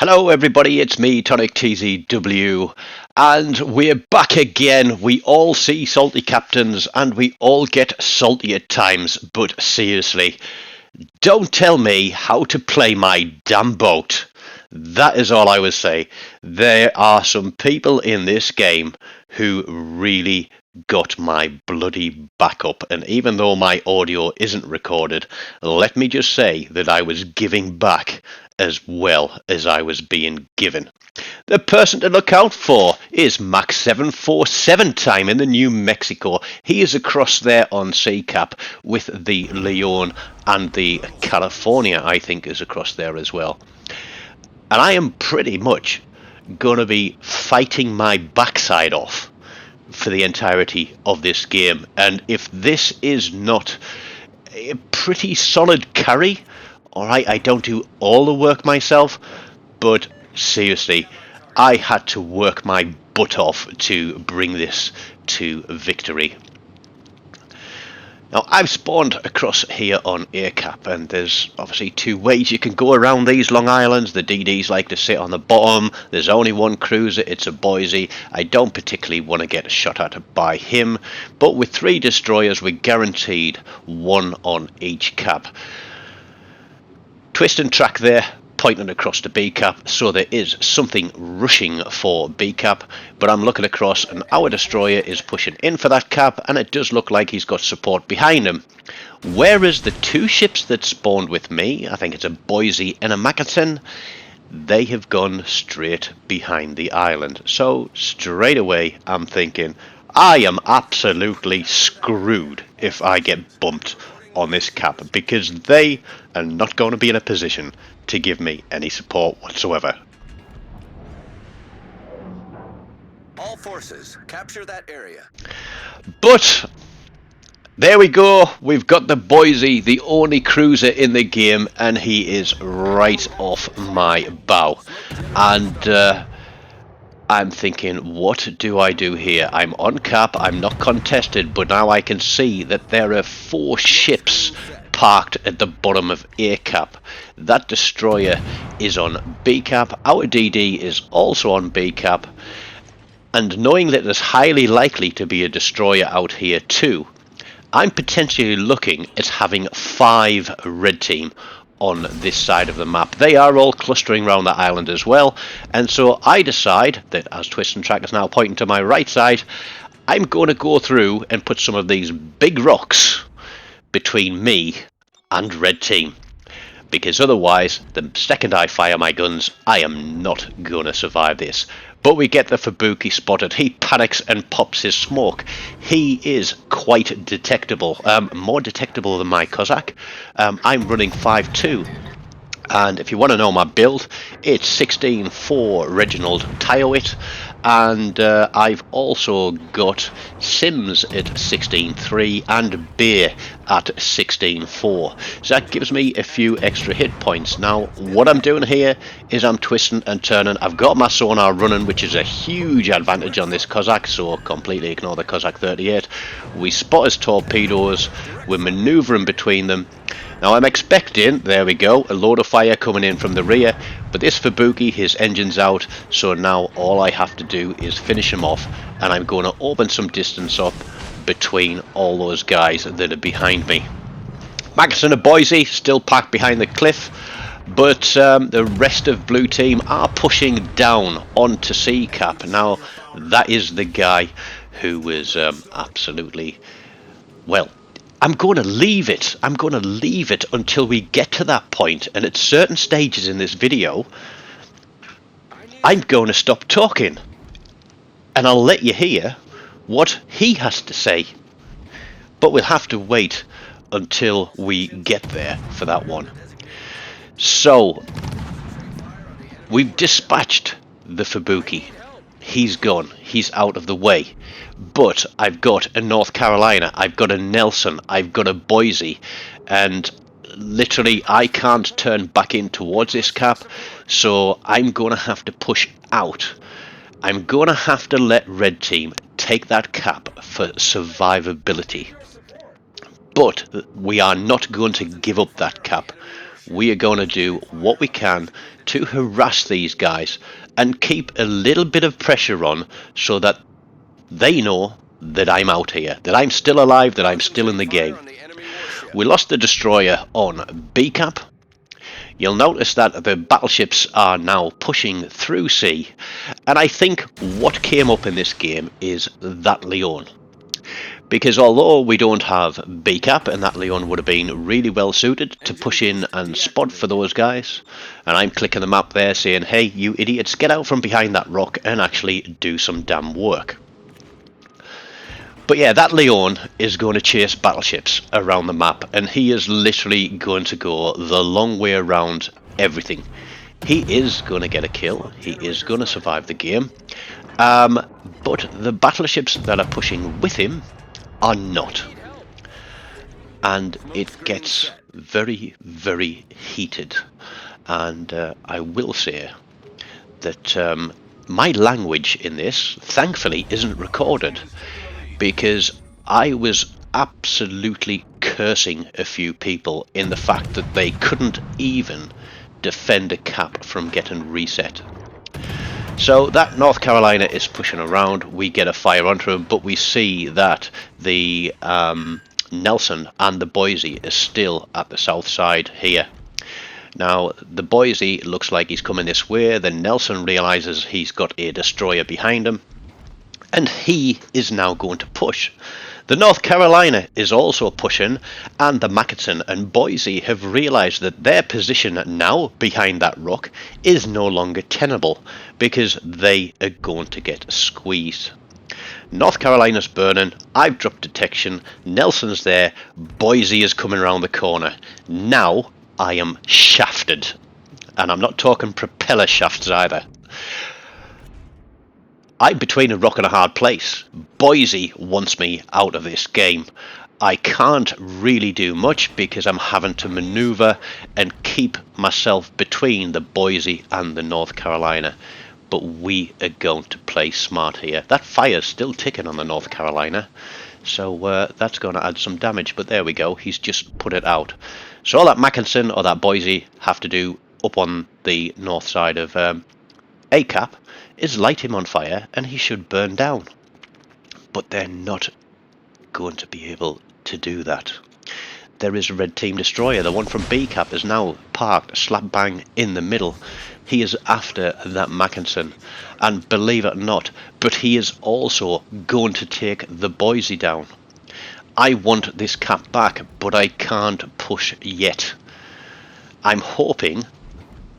Hello everybody, it's me, TONIK TZW, and we're back again. We all see salty captains, and we all get salty at times, but seriously, don't tell me how to play my damn boat. That is all I would say. There are some people in this game who really got my bloody back up, and even though my audio isn't recorded, let me just say that I was giving back as well as I was being given. The person to look out for is Max 747 time in the New Mexico. He is across there on CCAP with the Leon, and the California I think is across there as well. And I am pretty much going to be fighting my backside off for the entirety of this game. And if this is not a pretty solid carry, alright, I don't do all the work myself, but seriously, I had to work my butt off to bring this to victory. Now, I've spawned across here on AirCap, and there's obviously two ways you can go around these Long Islands. The DDs like to sit on the bottom. There's only one cruiser, it's a Boise. I don't particularly want to get shot at by him, but with 3 destroyers, we're guaranteed 1 on each cap. Twist and track there, pointing across to B cap, so there is something rushing for B cap, but I'm looking across and our destroyer is pushing in for that cap, and it does look like he's got support behind him. Whereas the 2 ships that spawned with me, I think it's a Boise and a Mackinson, they have gone straight behind the island. So straight away I'm thinking, I am absolutely screwed if I get bumped on this cap, because they are not going to be in a position to give me any support whatsoever. All forces, capture that area. But there we go, we've got the Boise, the only cruiser in the game, and he is right off my bow. And I'm thinking, what do I do here? I'm on cap, I'm not contested, but now I can see that there are 4 ships parked at the bottom of A cap. That destroyer is on B cap, our DD is also on B cap, and knowing that there's highly likely to be a destroyer out here too, I'm potentially looking at having 5 red team on this side of the map. They are all clustering around the island as well, and so I decide that, as Twist and Track is now pointing to my right side, I'm going to go through and put some of these big rocks between me and red team, because otherwise the second I fire my guns I am not going to survive this. But we get the Fubuki spotted. He panics and pops his smoke. He is quite detectable, more detectable than my Cossack. I'm running 5.2, and if you want to know my build, it's 16.4 Reginald Tyoit, and I've also got Sims at 16.3 and Beer at 16.4, so that gives me a few extra hit points. Now what I'm doing here is I'm twisting and turning. I've got my sonar running, which is a huge advantage on this Cossack, so completely ignore the Cossack 38. We spot his torpedoes, we're manoeuvring between them. Now I'm expecting, there we go, a load of fire coming in from the rear, but this Fubuki, his engine's out, so now all I have to do is finish him off, and I'm going to open some distance up between all those guys that are behind me. Mackinson and Boise still packed behind the cliff, but the rest of blue team are pushing down onto C cap. Now that is the guy who was absolutely, well, I'm going to leave it. I'm going to leave it until we get to that point, and at certain stages in this video I'm going to stop talking and I'll let you hear what he has to say, but we'll have to wait until we get there for that one. So we've dispatched the Fubuki. He's gone, he's out of the way, but I've got a North Carolina, I've got a Nelson, I've got a Boise, and literally I can't turn back in towards this cap, so I'm going to have to push out. I'm going to have to let red team take that cap for survivability, but we are not going to give up that cap we are going to do what we can to harass these guys and keep a little bit of pressure on so that they know that I'm out here, that I'm still alive, that I'm still in the game. We lost the destroyer on B cap. You'll notice that the battleships are now pushing through C, and I think what came up in this game is that Leon. Because although we don't have B cap, and that Leon would have been really well suited to push in and spot for those guys, and I'm clicking the map there saying, hey, you idiots, get out from behind that rock and actually do some damn work. But yeah, that Leon is going to chase battleships around the map, and he is literally going to go the long way around everything. He is going to get a kill, he is going to survive the game, but the battleships that are pushing with him are not. And it gets very, very heated. And I will say that my language in this, thankfully, isn't recorded, because I was absolutely cursing a few people in the fact that they couldn't even defend a cap from getting reset. So that North Carolina is pushing around, we get a fire onto him, but we see that the Nelson and the Boise is still at the south side here. Now the Boise looks like he's coming this way, then Nelson realizes he's got a destroyer behind him, and he is now going to push. The North Carolina is also pushing, and the Mackinson and Boise have realised that their position now behind that rock is no longer tenable, because they are going to get squeezed. North Carolina's burning, I've dropped detection, Nelson's there, Boise is coming around the corner. Now I am shafted, and I'm not talking propeller shafts either. I'm between a rock and a hard place. Boise wants me out of this game. I can't really do much because I'm having to maneuver and keep myself between the Boise and the North Carolina. But we are going to play smart here. That fire's still ticking on the North Carolina, so that's going to add some damage. But there we go, he's just put it out. So all that Mackinson or that Boise have to do up on the north side of A cap is light him on fire and he should burn down. But they're not going to be able to do that. There is a red team destroyer. The one from B cap is now parked slap bang in the middle. He is after that Mackinson, and believe it or not, but he is also going to take the Boise down. I want this cap back, but I can't push yet. I'm hoping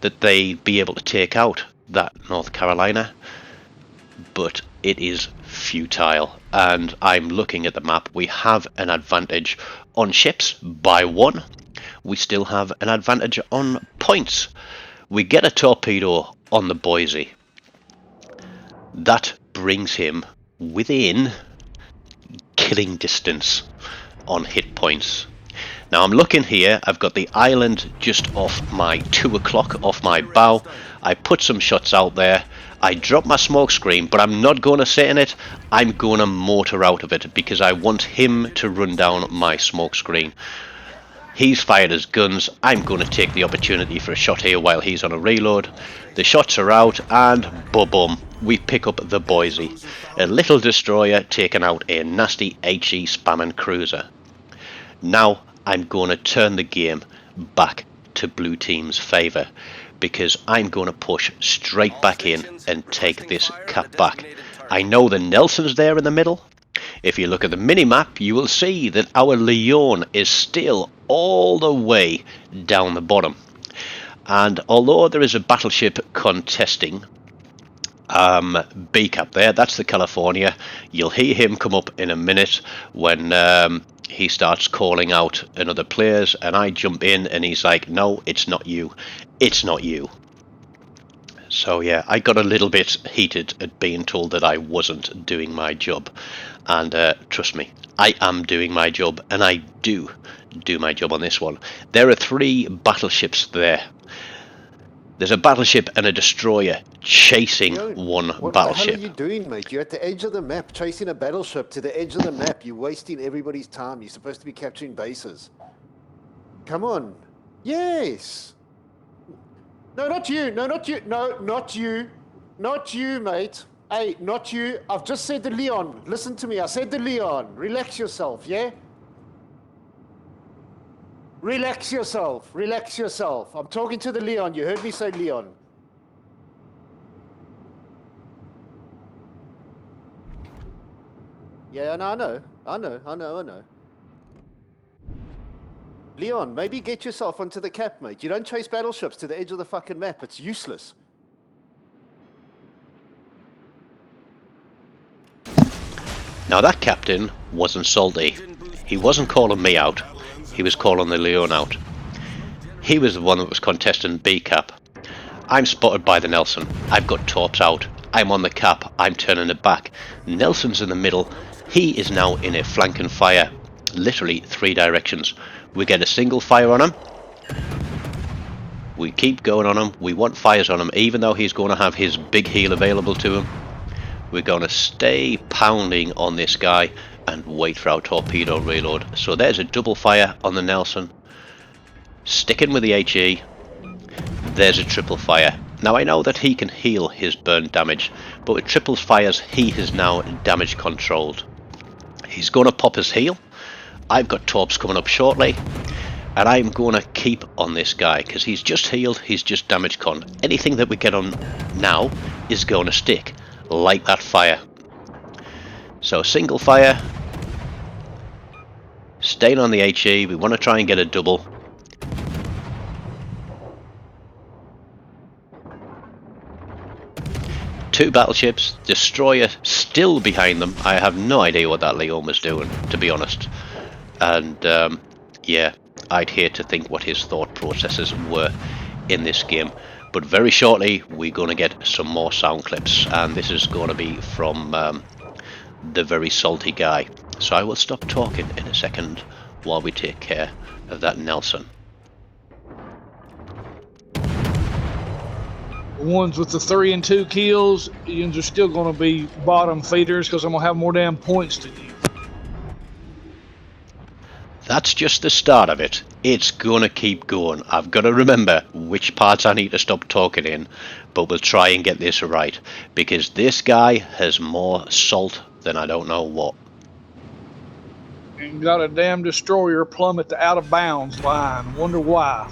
that they be able to take out that North Carolina, but it is futile, and I'm looking at the map. We have an advantage on ships by 1. We still have an advantage on points. We get a torpedo on the Boise. That brings him within killing distance on hit points. Now I'm looking here, I've got the island just off my 2 o'clock, off my bow. I put some shots out there. I drop my smoke screen, but I'm not going to sit in it. I'm going to motor out of it because I want him to run down my smoke screen. He's fired his guns. I'm going to take the opportunity for a shot here while he's on a reload. The shots are out, and boom, we pick up the Boise. A little destroyer taking out a nasty HE spamming cruiser. Now I'm going to turn the game back to blue team's favour, because I'm going to push straight back in and take this cap back. I know the Nelson's there in the middle. If you look at the mini-map, you will see that our Leon is still all the way down the bottom. And although there is a battleship contesting B cap there, that's the California. You'll hear him come up in a minute when he starts calling out another players, and I jump in and he's like, no, it's not you, it's not you. So yeah, I got a little bit heated at being told that I wasn't doing my job, and trust me, I am doing my job, and I do my job on this one. There are 3 battleships there. There's a battleship and a destroyer chasing one battleship. What the hell are you doing, mate? You're at the edge of the map, chasing a battleship to the edge of the map. You're wasting everybody's time. You're supposed to be capturing bases. Come on. Yes. No, not you. No, not you. No, not you. Not you, mate. Hey, not you. I've just said the Leon. Listen to me. I said the Leon. Relax yourself, yeah? Relax yourself. Relax yourself. I'm talking to the Leon. You heard me say Leon. Yeah, no, I know. Leon, maybe get yourself onto the cap, mate. You don't chase battleships to the edge of the fucking map. It's useless. Now that captain wasn't salty. He wasn't calling me out. He was calling the Leon out. He was the one that was contesting B cap. I'm spotted by the Nelson. I've got torps out. I'm on the cap. I'm turning it back. Nelson's in the middle. He is now in a flanking fire. Literally 3 directions. We get a single fire on him. We keep going on him. We want fires on him, even though he's going to have his big heal available to him. We're going to stay pounding on this guy and wait for our torpedo reload. So there's a double fire on the Nelson. Sticking with the HE. There's a triple fire. Now I know that he can heal his burn damage, but with triple fires he is now damage controlled. He's going to pop his heal. I've got torps coming up shortly, and I'm going to keep on this guy because he's just healed, he's just damage con. Anything that we get on now is going to stick, like that fire. So single fire, staying on the HE. We want to try and get a double. Two battleships, destroyer still behind them. I have no idea what that Leon was doing, to be honest. And yeah, I'd hate to think what his thought processes were in this game. But very shortly we're going to get some more sound clips, and this is going to be from the very salty guy. So I will stop talking in a second while we take care of that Nelson. The ones with the 3 and 2 kills, yous are still going to be bottom feeders because I'm going to have more damn points to you. That's just the start of it. It's gonna keep going. I've got to remember which parts I need to stop talking in, but we'll try and get this right, because this guy has more salt than I don't know what. And got a damn destroyer plummet to out of bounds line. Wonder why.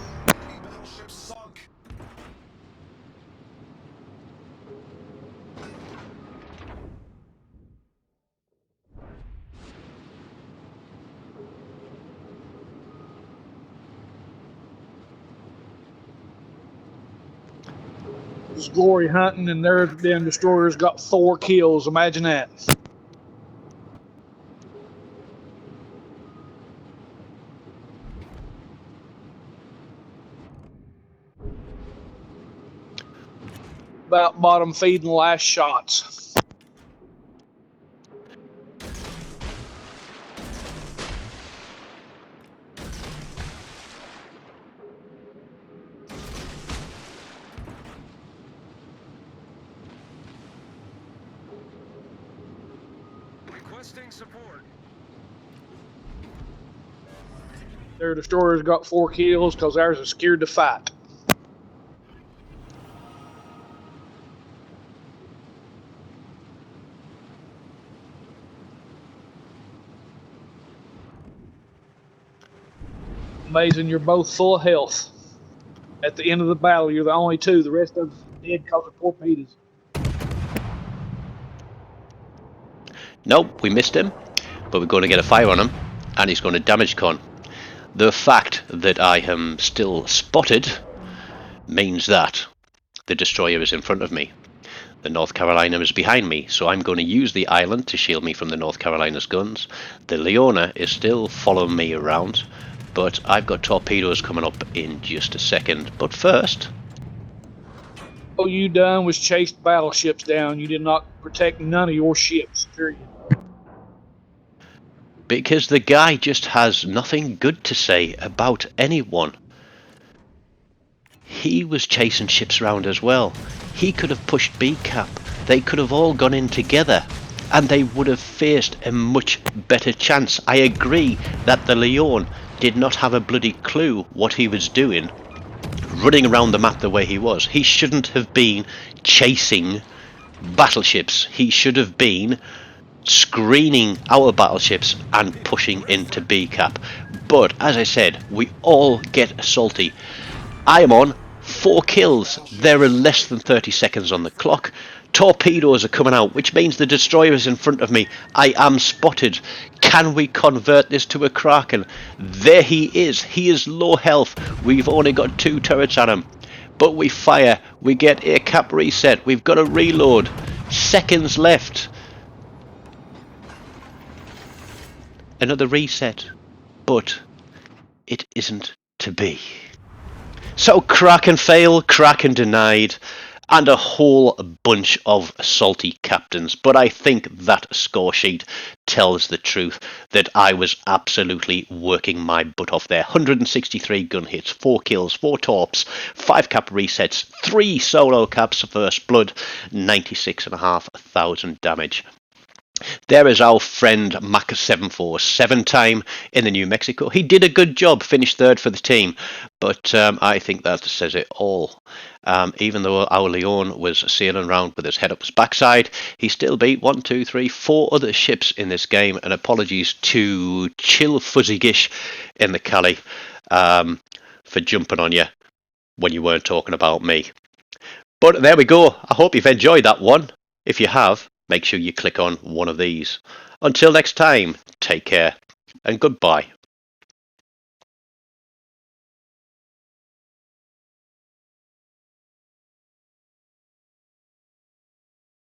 Glory hunting, and their damn destroyers got 4 kills. Imagine that. About bottom feeding the last shots. Support. Their destroyers got 4 kills because ours is scared to fight. Amazing, you're both full of health. At the end of the battle, you're the only 2. The rest of them dead because of torpedoes. Nope, we missed him, but we're going to get a fire on him, and he's going to damage con. The fact that I am still spotted means that the destroyer is in front of me. The North Carolina is behind me, so I'm going to use the island to shield me from the North Carolina's guns. The Leona is still following me around, but I've got torpedoes coming up in just a second. But first... all you done was chase battleships down. You did not protect none of your ships, period. Because the guy just has nothing good to say about anyone. He was chasing ships around as well. He could have pushed B cap. They could have all gone in together, and they would have faced a much better chance. I agree that the Leon did not have a bloody clue what he was doing, running around the map the way he was. He shouldn't have been chasing battleships. He should have been screening our battleships and pushing into B cap. But as I said, we all get salty. I am on 4 kills. There are less than 30 seconds on the clock. Torpedoes are coming out, which means the destroyer is in front of me. I am spotted. Can we convert this to a Kraken? There he is. He is low health. We've only got 2 turrets on him. But we fire. We get a cap reset. We've got to reload. Seconds left. Another reset. But it isn't to be. So Kraken fail, Kraken denied, and a whole bunch of salty captains. But I think that score sheet tells the truth that I was absolutely working my butt off there. 163 gun hits, 4 kills, 4 torps, 5 cap resets, 3 solo caps first blood, 96,500 damage. There is our friend Mac747 time in the New Mexico. He did a good job, finished 3rd for the team, but I think that says it all. Even though our Leon was sailing around with his head up his backside, he still beat 1, 2, 3, 4 other ships in this game, and apologies to Chill Fuzzy-Gish in the Cali for jumping on you when you weren't talking about me. But there we go. I hope you've enjoyed that one. If you have, make sure you click on one of these. Until next time, take care and goodbye.